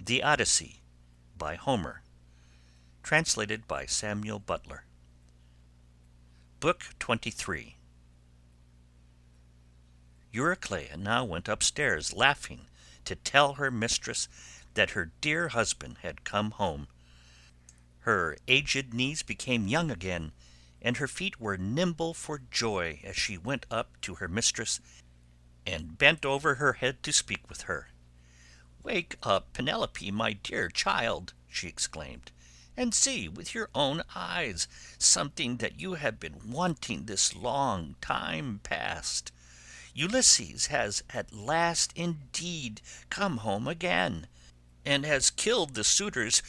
The Odyssey by Homer. Translated by Samuel Butler. Book 23. Euryclea now went upstairs laughing to tell her mistress that her dear husband had come home. Her aged knees became young again, and her feet were nimble for joy as she went up to her mistress and bent over her head to speak with her. "Wake up, Penelope, my dear child," she exclaimed, "and see with your own eyes something that you have been wanting this long time past. Ulysses has at last indeed come home again, and has killed the suitors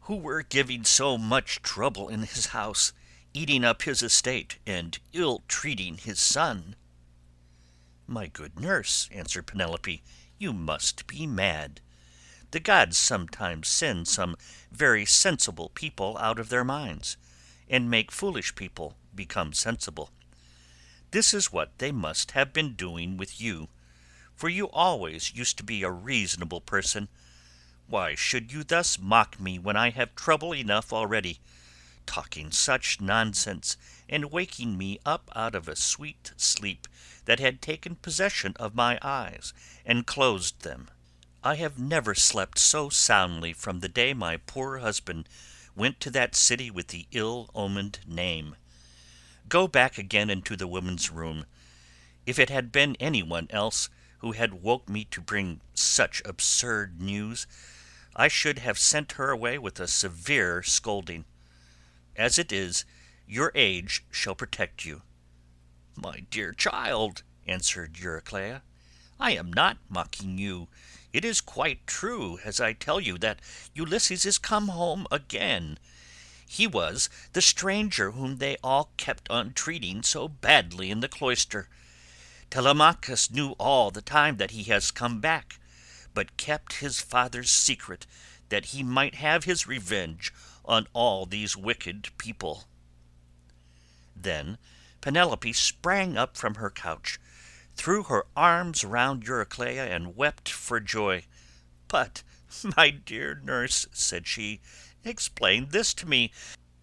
who were giving so much trouble in his house, eating up his estate and ill-treating his son." "My good nurse," answered Penelope, "you must be mad. The gods sometimes send some very sensible people out of their minds, and make foolish people become sensible. This is what they must have been doing with you, for you always used to be a reasonable person. Why should you thus mock me when I have trouble enough already, talking such nonsense and waking me up out of a sweet sleep that had taken possession of my eyes and closed them? I have never slept so soundly from the day my poor husband went to that city with the ill-omened name. Go back again into the women's room. If it had been anyone else who had woke me to bring such absurd news, I should have sent her away with a severe scolding. As it is, your age shall protect you." "My dear child," answered Euryclea, "I am not mocking you. It is quite true, as I tell you, that Ulysses is come home again. He was the stranger whom they all kept on treating so badly in the cloister. Telemachus knew all the time that he has come back, but kept his father's secret that he might have his revenge on all these wicked people." Then Penelope sprang up from her couch, threw her arms round Euryclea, and wept for joy. "But, my dear nurse," said she, "explain this to me.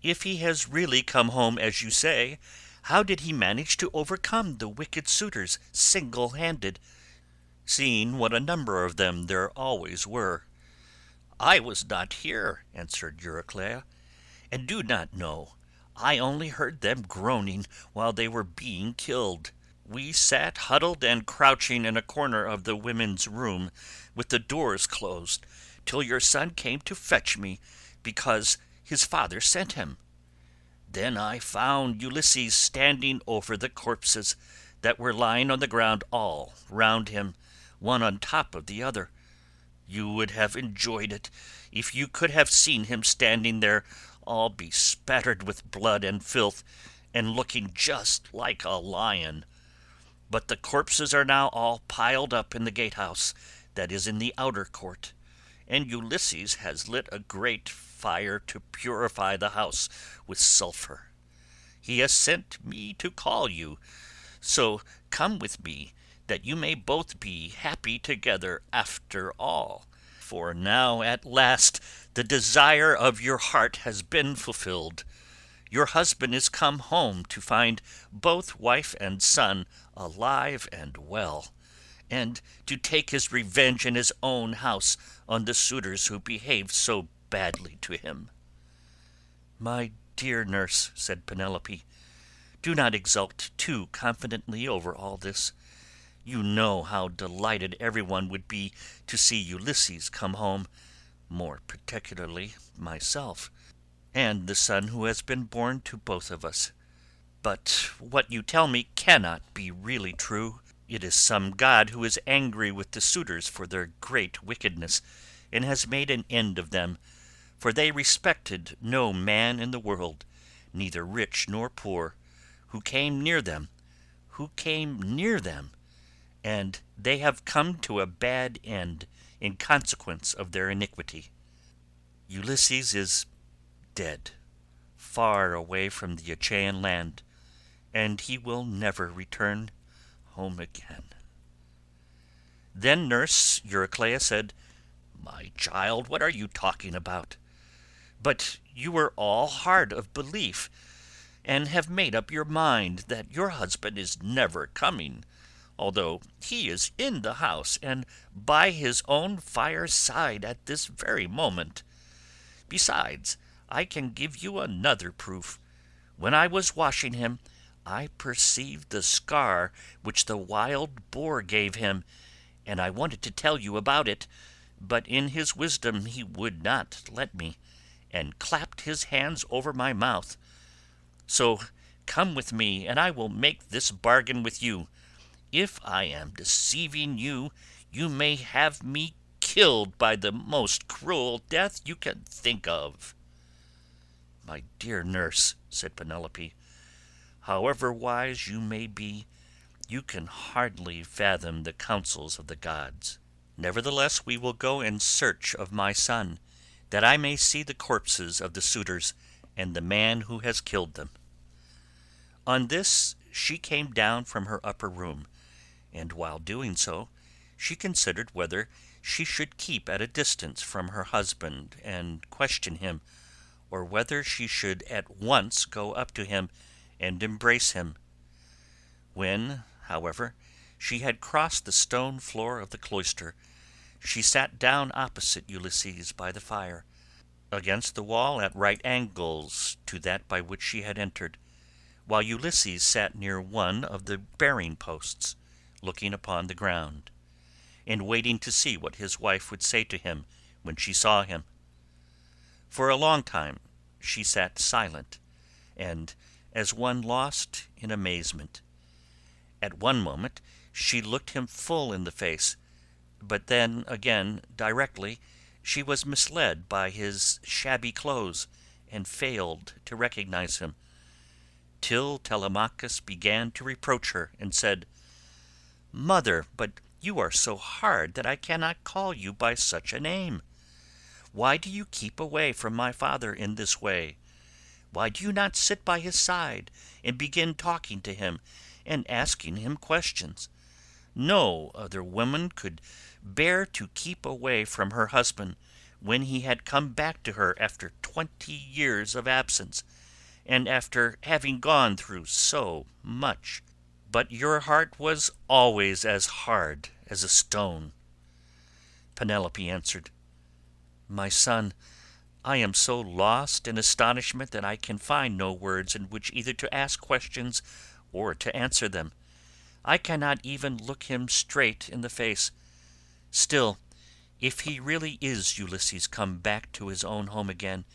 If he has really come home as you say, how did he manage to overcome the wicked suitors single-handed, seeing what a number of them there always were?" "I was not here," answered Euryclea, "and do not know. I only heard them groaning while they were being killed. We sat huddled and crouching in a corner of the women's room, with the doors closed, till your son came to fetch me, because his father sent him. Then I found Ulysses standing over the corpses that were lying on the ground all round him, one on top of the other. You would have enjoyed it if you could have seen him standing there, all bespattered with blood and filth, and looking just like a lion. But the corpses are now all piled up in the gatehouse that is in the outer court, and Ulysses has lit a great fire to purify the house with sulphur. He has sent me to call you, so come with me, that you may both be happy together after all. For now at last the desire of your heart has been fulfilled. Your husband is come home to find both wife and son alive and well, and to take his revenge in his own house on the suitors who behaved so badly to him." "My dear nurse," said Penelope, "do not exult too confidently over all this. You know how delighted everyone would be to see Ulysses come home, more particularly myself, and the son who has been born to both of us. But what you tell me cannot be really true. It is some god who is angry with the suitors for their great wickedness, and has made an end of them, for they respected no man in the world, neither rich nor poor, who came near them, and they have come to a bad end in consequence of their iniquity. Ulysses is dead, far away from the Achaean land, and he will never return home again." Then nurse Euryclea said, "My child, what are you talking about? But you are all hard of belief, and have made up your mind that your husband is never coming, although he is in the house and by his own fireside at this very moment. Besides, I can give you another proof. When I was washing him, I perceived the scar which the wild boar gave him, and I wanted to tell you about it, but in his wisdom he would not let me, and clapped his hands over my mouth. So come with me, and I will make this bargain with you. If I am deceiving you, you may have me killed by the most cruel death you can think of." "My dear nurse," said Penelope, "however wise you may be, you can hardly fathom the counsels of the gods. Nevertheless, we will go in search of my son, that I may see the corpses of the suitors and the man who has killed them." On this she came down from her upper room, and while doing so, she considered whether she should keep at a distance from her husband and question him, or whether she should at once go up to him and embrace him. When, however, she had crossed the stone floor of the cloister, she sat down opposite Ulysses by the fire, against the wall at right angles to that by which she had entered, while Ulysses sat near one of the bearing posts, looking upon the ground, and waiting to see what his wife would say to him when she saw him. For a long time she sat silent, and as one lost in amazement. At one moment she looked him full in the face, but then again directly she was misled by his shabby clothes, and failed to recognize him, till Telemachus began to reproach her, and said, "Mother, but you are so hard that I cannot call you by such a name. Why do you keep away from my father in this way? Why do you not sit by his side and begin talking to him and asking him questions? No other woman could bear to keep away from her husband when he had come back to her after 20 years of absence, and after having gone through so much. But your heart was always as hard as a stone." Penelope answered, "My son, I am so lost in astonishment that I can find no words in which either to ask questions or to answer them. I cannot even look him straight in the face. Still, if he really is Ulysses come back to his own home again,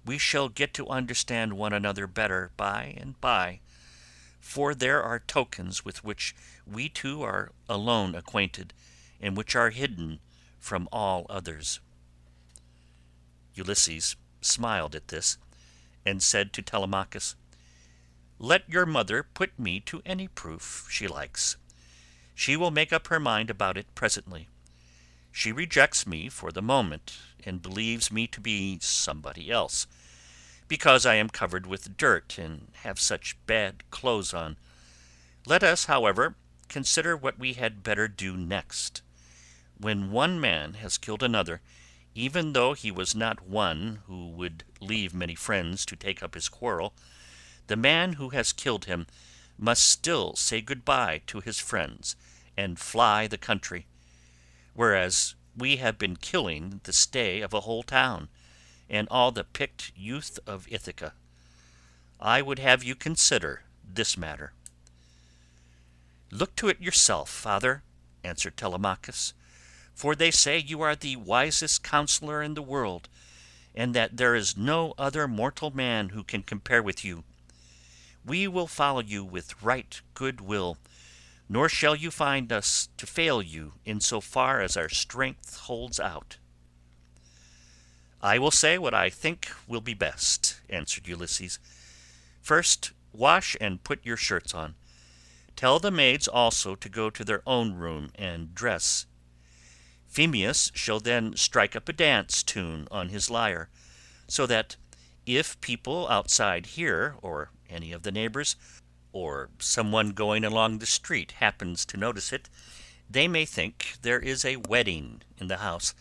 we shall get to understand one another better by and by, for there are tokens with which we two are alone acquainted, and which are hidden from all others." Ulysses smiled at this, and said to Telemachus, "Let your mother put me to any proof she likes. She will make up her mind about it presently. She rejects me for the moment, and believes me to be somebody else, because I am covered with dirt and have such bad clothes on. Let us, however, consider what we had better do next. When one man has killed another, even though he was not one who would leave many friends to take up his quarrel, the man who has killed him must still say good-bye to his friends and fly the country, whereas we have been killing the stay of a whole town, and all the picked youth of Ithaca. I would have you consider this matter." "Look to it yourself, father," answered Telemachus, "for they say you are the wisest counsellor in the world, and that there is no other mortal man who can compare with you. We will follow you with right good will, nor shall you find us to fail you in so far as our strength holds out." "I will say what I think will be best," answered Ulysses. "First, wash and put your shirts on. Tell the maids also to go to their own room and dress. Phemius shall then strike up a dance tune on his lyre, so that if people outside hear, or any of the neighbours, or someone going along the street happens to notice it, they may think there is a wedding in the house,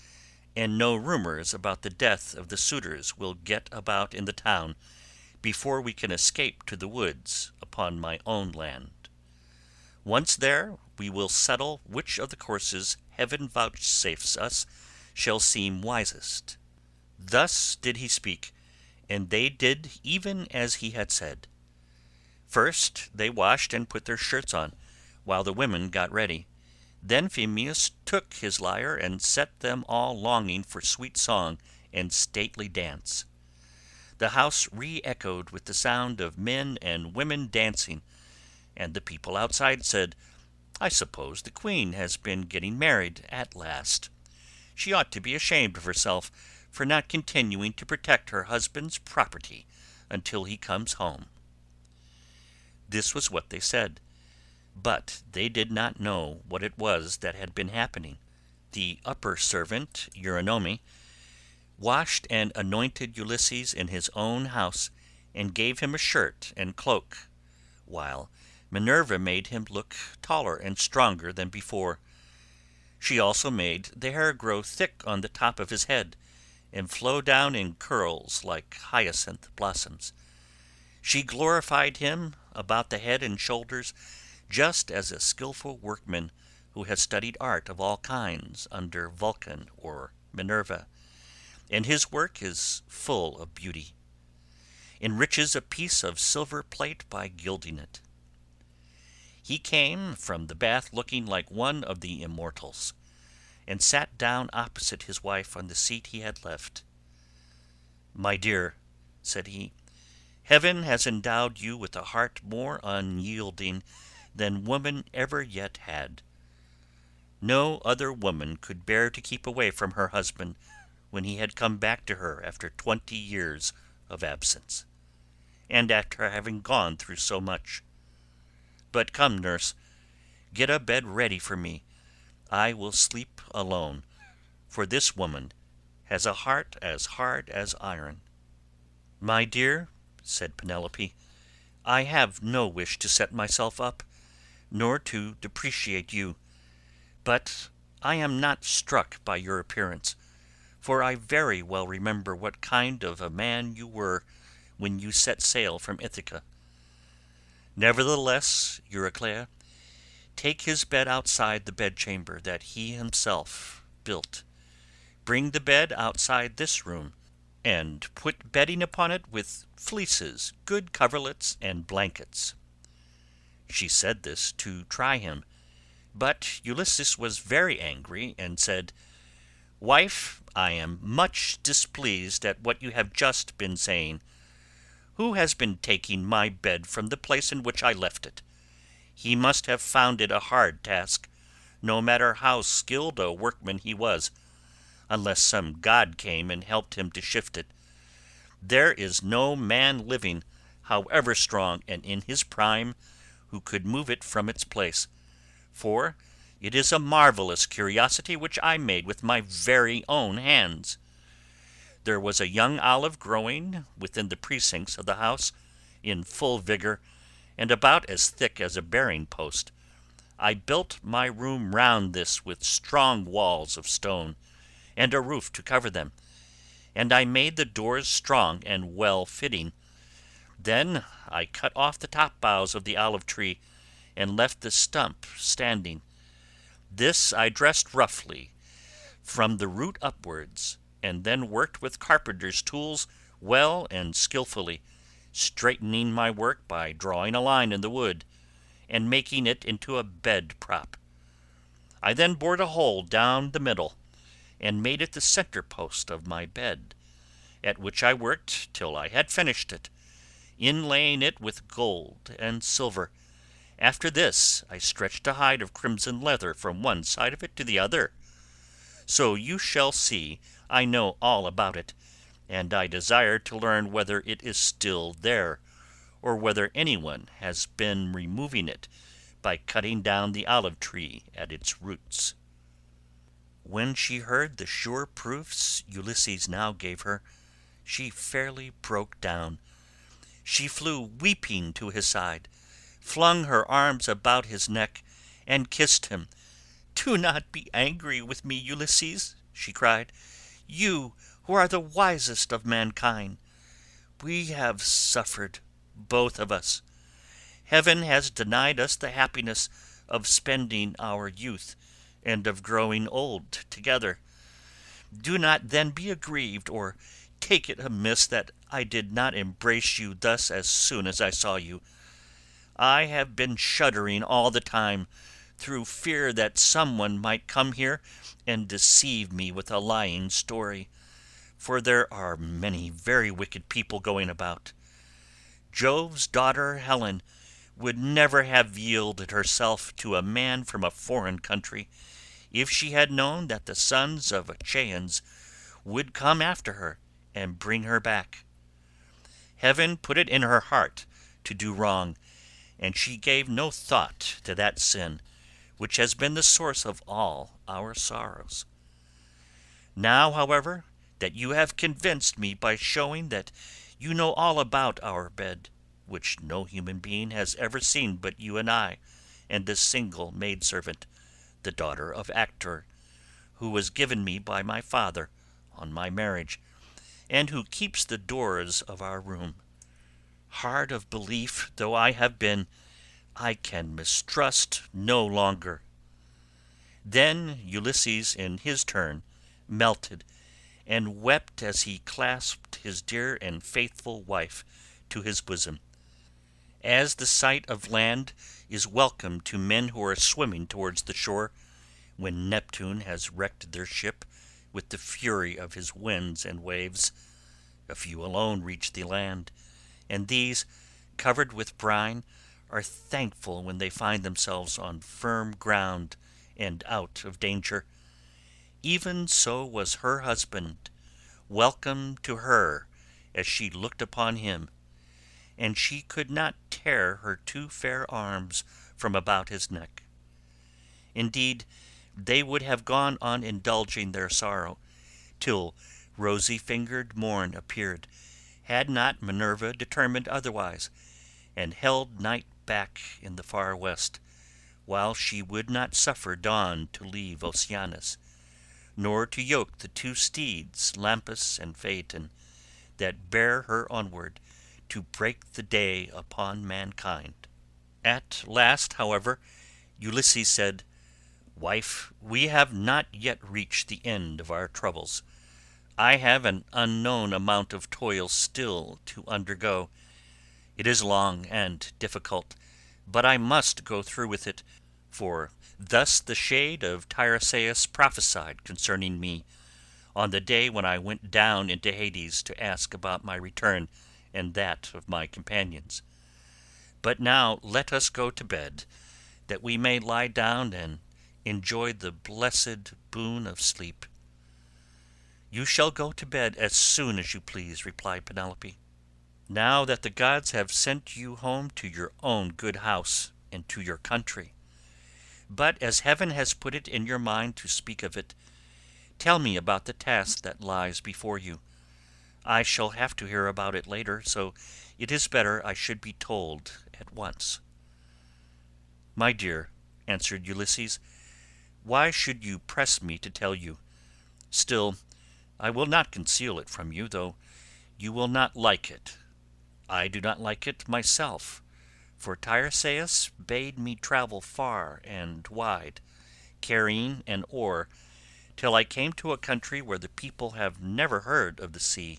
and no rumours about the death of the suitors will get about in the town before we can escape to the woods upon my own land. Once there, we will settle which of the courses heaven vouchsafes us shall seem wisest." Thus did he speak, and they did even as he had said. First they washed and put their shirts on, while the women got ready. Then Phemius took his lyre and set them all longing for sweet song and stately dance. The house re-echoed with the sound of men and women dancing, and the people outside said, "I suppose the queen has been getting married at last. She ought to be ashamed of herself for not continuing to protect her husband's property until he comes home." This was what they said, but they did not know what it was that had been happening. The upper servant, Eurynome, washed and anointed Ulysses in his own house, and gave him a shirt and cloak, while Minerva made him look taller and stronger than before. She also made the hair grow thick on the top of his head, and flow down in curls like hyacinth blossoms. She glorified him about the head and shoulders, just as a skilful workman who has studied art of all kinds under Vulcan or Minerva, and his work is full of beauty, enriches a piece of silver plate by gilding it. He came from the bath looking like one of the immortals, and sat down opposite his wife on the seat he had left. "My dear," said he, "heaven has endowed you with a heart more unyielding than woman ever yet had. No other woman could bear to keep away from her husband when he had come back to her after 20 years of absence, and after having gone through so much. But come, nurse, get a bed ready for me. I will sleep alone, for this woman has a heart as hard as iron." "My dear," said Penelope, "I have no wish to set myself up, nor to depreciate you, but I am not struck by your appearance, for I very well remember what kind of a man you were when you set sail from Ithaca. Nevertheless, Euryclea, take his bed outside the bedchamber that he himself built. Bring the bed outside this room, and put bedding upon it with fleeces, good coverlets, and blankets." She said this to try him, but Ulysses was very angry, and said, "Wife, I am much displeased at what you have just been saying. Who has been taking my bed from the place in which I left it? He must have found it a hard task, no matter how skilled a workman he was, unless some god came and helped him to shift it. There is no man living, however strong and in his prime, who could move it from its place, for it is a marvellous curiosity which I made with my very own hands. There was a young olive growing within the precincts of the house, in full vigour, and about as thick as a bearing post. I built my room round this with strong walls of stone, and a roof to cover them, and I made the doors strong and well fitting. Then I cut off the top boughs of the olive tree, and left the stump standing. This I dressed roughly from the root upwards, and then worked with carpenter's tools well and skilfully, straightening my work by drawing a line in the wood, and making it into a bed prop. I then bored a hole down the middle, and made it the centre post of my bed, at which I worked till I had finished it, inlaying it with gold and silver. After this I stretched a hide of crimson leather from one side of it to the other. So you shall see I know all about it, and I desire to learn whether it is still there, or whether anyone has been removing it by cutting down the olive tree at its roots." When she heard the sure proofs Ulysses now gave her, she fairly broke down. She flew weeping to his side, flung her arms about his neck, and kissed him. "Do not be angry with me, Ulysses," she cried. you who are the wisest of mankind. We have suffered, both of us. Heaven has denied us the happiness of spending our youth and of growing old together. Do not then be aggrieved or take it amiss that I did not embrace you thus as soon as I saw you. I have been shuddering all the time, through fear that someone might come here and deceive me with a lying story, for there are many very wicked people going about. Jove's daughter Helen would never have yielded herself to a man from a foreign country if she had known that the sons of Achaeans would come after her and bring her back. Heaven put it in her heart to do wrong, and she gave no thought to that sin, which has been the source of all our sorrows. Now, however, that you have convinced me by showing that you know all about our bed, which no human being has ever seen but you and I, and this single maidservant, the daughter of Actor, who was given me by my father on my marriage, and who keeps the doors of our room. Hard of belief though I have been, I can mistrust no longer." Then Ulysses in his turn melted, and wept as he clasped his dear and faithful wife to his bosom. As the sight of land is welcome to men who are swimming towards the shore, when Neptune has wrecked their ship with the fury of his winds and waves, a few alone reach the land, and these, covered with brine, are thankful when they find themselves on firm ground and out of danger. Even so was her husband welcome to her as she looked upon him, and she could not tear her two fair arms from about his neck. Indeed, they would have gone on indulging their sorrow, till rosy-fingered morn appeared, had not Minerva determined otherwise, and held night back in the far west, while she would not suffer dawn to leave Oceanus, nor to yoke the two steeds Lampus and Phaeton, that bear her onward to break the day upon mankind. At last, however, Ulysses said, "Wife, we have not yet reached the end of our troubles. I have an unknown amount of toil still to undergo. It is long and difficult, but I must go through with it, for thus the shade of Tiresias prophesied concerning me, on the day when I went down into Hades to ask about my return and that of my companions. But now let us go to bed, that we may lie down and enjoy the blessed boon of sleep." "You shall go to bed as soon as you please," replied Penelope, "now that the gods have sent you home to your own good house and to your country. But as heaven has put it in your mind to speak of it, tell me about the task that lies before you. I shall have to hear about it later, so it is better I should be told at once." "My dear," answered Ulysses, "why should you press me to tell you? Still, I will not conceal it from you, though you will not like it. I do not like it myself, for Tiresias bade me travel far and wide, carrying an oar, till I came to a country where the people have never heard of the sea,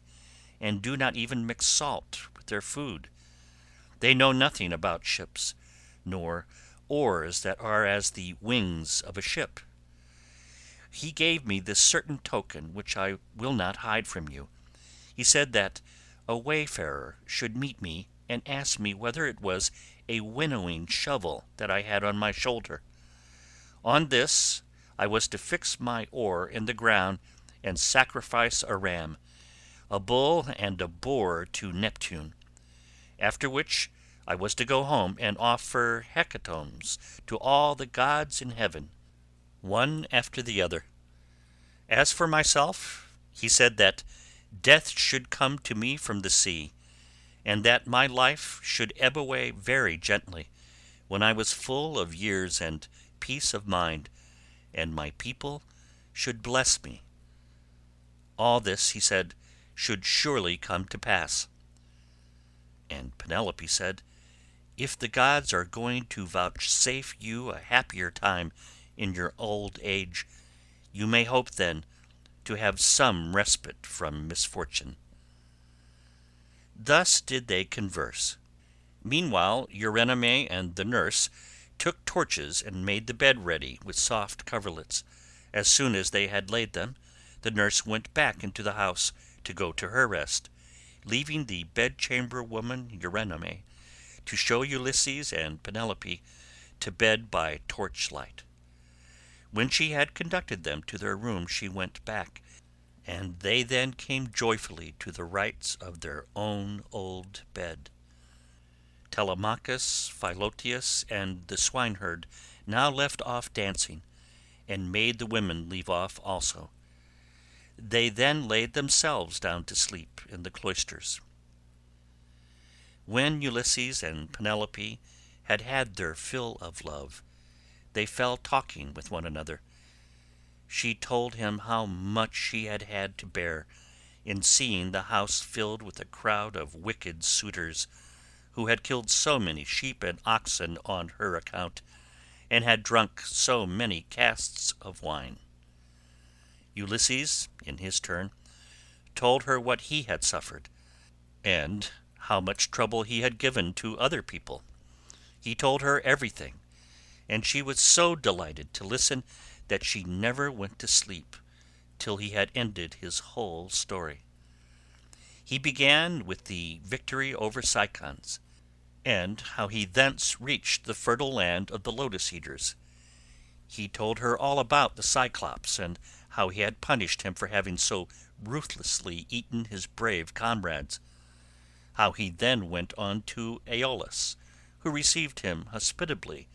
and do not even mix salt with their food. They know nothing about ships, nor oars that are as the wings of a ship. He gave me this certain token which I will not hide from you. He said that a wayfarer should meet me and ask me whether it was a winnowing shovel that I had on my shoulder. On this I was to fix my oar in the ground and sacrifice a ram, a bull and a boar to Neptune, after which I was to go home and offer hecatombs to all the gods in heaven, one after the other. As for myself, he said that death should come to me from the sea, and that my life should ebb away very gently, when I was full of years and peace of mind, and my people should bless me. all this, he said, should surely come to pass. And Penelope said, "If the gods are going to vouchsafe you a happier time in your old age, you may hope then to have some respite from misfortune." Thus did they converse. Meanwhile Eurynome and the nurse took torches and made the bed ready with soft coverlets. As soon as they had laid them, the nurse went back into the house to go to her rest, leaving the bedchamber woman Eurynome to show Ulysses and Penelope to bed by torchlight. When she had conducted them to their room she went back, and they then came joyfully to the rites of their own old bed. Telemachus, Philoetius, and the swineherd now left off dancing, and made the women leave off also. They then laid themselves down to sleep in the cloisters. When Ulysses and Penelope had had their fill of love, they fell talking with one another. She told him how much she had had to bear in seeing the house filled with a crowd of wicked suitors, who had killed so many sheep and oxen on her account, and had drunk so many casks of wine. Ulysses, in his turn, told her what he had suffered, and how much trouble he had given to other people. He told her everything, and she was so delighted to listen that she never went to sleep till he had ended his whole story. He began with the victory over Cicons, and how he thence reached the fertile land of the lotus eaters. He told her all about the Cyclops, and how he had punished him for having so ruthlessly eaten his brave comrades. How he then went on to Aeolus, who received him hospitably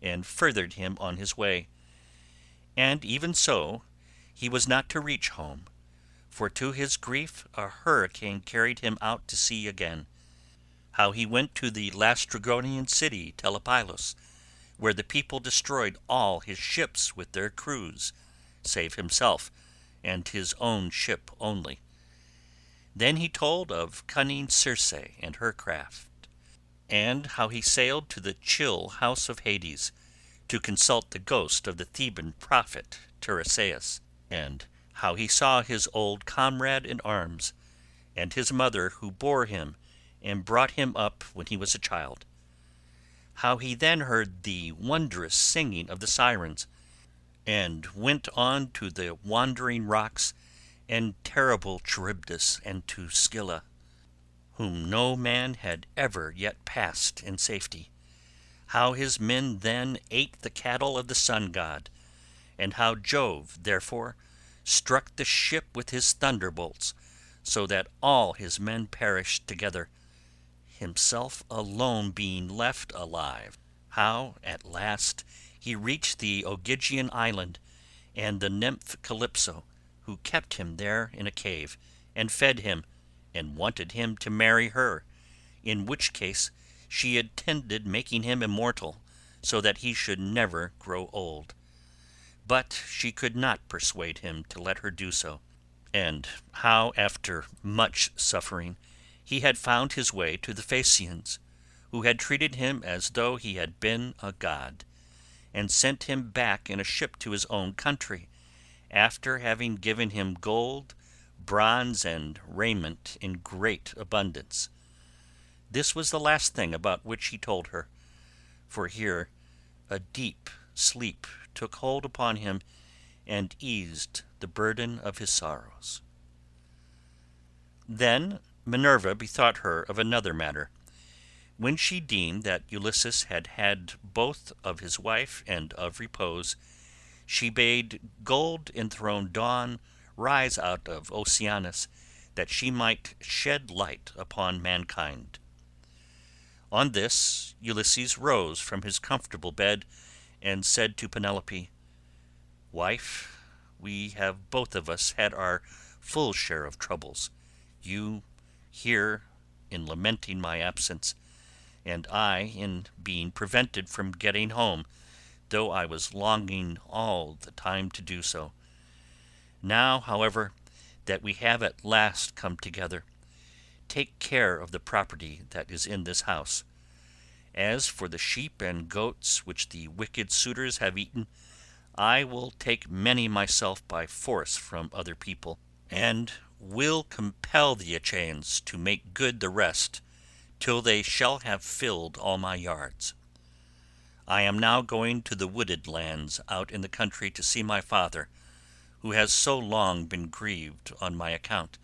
and furthered him on his way. And even so, he was not to reach home, for to his grief a hurricane carried him out to sea again. How he went to the Lastrygonian city Telepylus, where the people destroyed all his ships with their crews, save himself and his own ship only. Then he told of cunning Circe and her craft, and how he sailed to the chill house of Hades to consult the ghost of the Theban prophet Tiresias, and how he saw his old comrade in arms, and his mother who bore him and brought him up when he was a child. How he then heard the wondrous singing of the sirens, and went on to the wandering rocks and terrible Charybdis and to Scylla, whom no man had ever yet passed in safety. How his men then ate the cattle of the sun god, and how Jove, therefore, struck the ship with his thunderbolts, so that all his men perished together, himself alone being left alive. How, at last, he reached the Ogygian island, and the nymph Calypso, who kept him there in a cave, and fed him, and wanted him to marry her, in which case she intended making him immortal, so that he should never grow old. But she could not persuade him to let her do so, and how after much suffering he had found his way to the Phaeacians, who had treated him as though he had been a god, and sent him back in a ship to his own country, after having given him gold, bronze, and raiment in great abundance. This was the last thing about which he told her, for here a deep sleep took hold upon him and eased the burden of his sorrows. Then Minerva bethought her of another matter. When she deemed that Ulysses had had both of his wife and of repose, she bade gold-enthroned Dawn rise out of Oceanus, that she might shed light upon mankind. On this Ulysses rose from his comfortable bed, and said to Penelope, "Wife, we have both of us had our full share of troubles, you here in lamenting my absence, and I in being prevented from getting home, though I was longing all the time to do so. Now, however, that we have at last come together. Take care of the property that is in this house. As for the sheep and goats which the wicked suitors have eaten, I will take many myself by force from other people, and will compel the Achaeans to make good the rest till they shall have filled all my yards. I am now going to the wooded lands out in the country to see my father, who has so long been grieved on my account,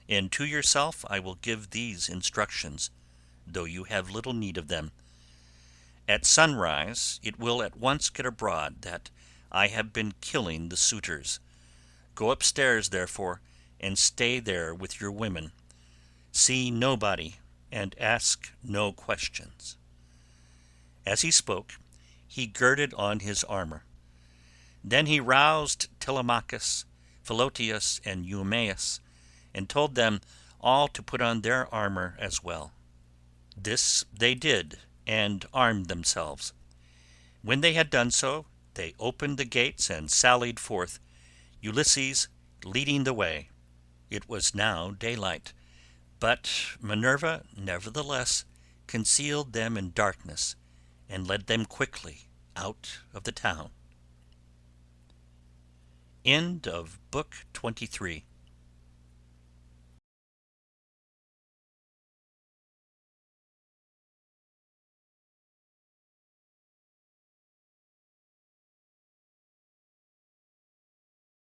and to yourself I will give these instructions, though you have little need of them. At sunrise it will at once get abroad that I have been killing the suitors. Go upstairs, therefore, and stay there with your women. See nobody, and ask no questions." As he spoke, he girded on his armour. Then he roused Telemachus, Philoetius, and Eumaeus, and told them all to put on their armour as well. This they did, and armed themselves. When they had done so, they opened the gates and sallied forth, Ulysses leading the way. It was now daylight, but Minerva nevertheless concealed them in darkness, and led them quickly out of the town. End of Book 23.